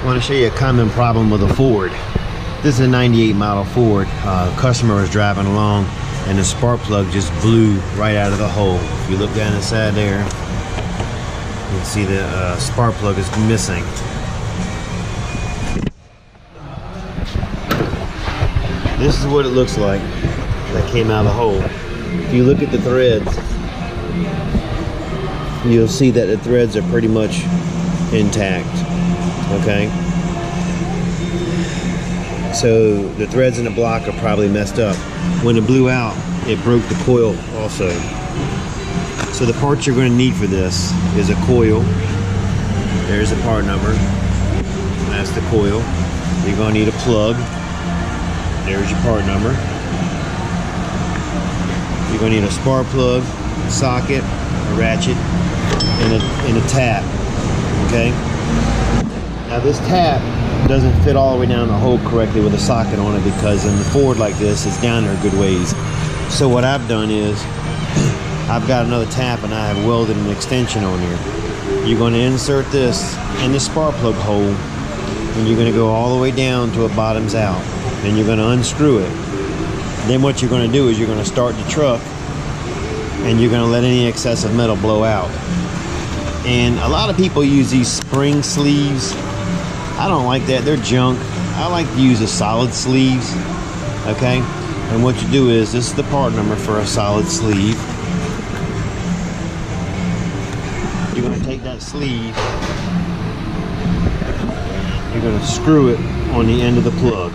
I want to show you a common problem with a Ford. This is a 98 model Ford. Customer was driving along and the spark plug just blew right out of the hole. If you look down inside there, you can see the spark plug is missing. This is what it looks like that came out of the hole. If you look at the threads, you'll see that the threads are pretty much intact. Okay, so the threads in the block are probably messed up. When it blew out, it broke the coil also. So the parts you're going to need for this is a coil. There's the part number. That's the coil. You're going to need a plug. There's your part number. You're going to need a spark plug, socket, a ratchet, and a tap. Okay. Now this tap doesn't fit all the way down the hole correctly with a socket on it, because in the Ford like this, it's down there a good ways. So what I've done is, I've got another tap and I have welded an extension on here. You're going to insert this in the spark plug hole, and you're going to go all the way down to it bottoms out. Then you're going to unscrew it. Then what you're going to do is you're going to start the truck, and you're going to let any excessive metal blow out. And a lot of people use these spring sleeves. I don't like that, they're junk. I like to use the solid sleeves. Okay, and what you do is, this is the part number for a solid sleeve. You're going to take that sleeve, you're going to screw it on the end of the plug.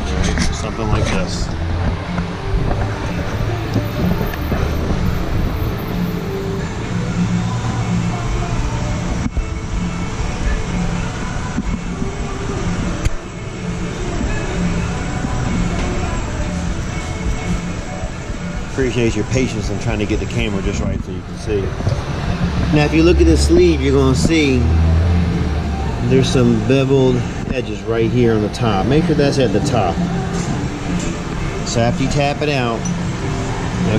Alright, so something like this. Appreciate your patience in trying to get the camera just right so you can see. Now if you look at this sleeve, you're going to see there's some beveled edges right here on the top. Make sure that's at the top. So after you tap it out,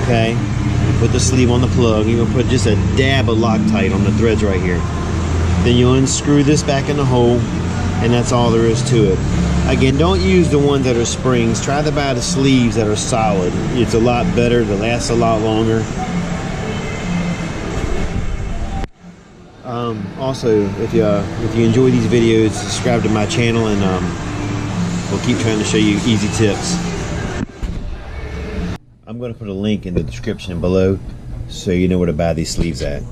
okay, you put the sleeve on the plug. You're going to put just a dab of Loctite on the threads right here. Then you unscrew this back in the hole, and that's all there is to it. Again, don't use the ones that are springs. Try to buy the sleeves that are solid. It's a lot better, they last a lot longer. Also, if you enjoy these videos, subscribe to my channel, and we'll keep trying to show you easy tips. I'm going to put a link in the description below so you know where to buy these sleeves at.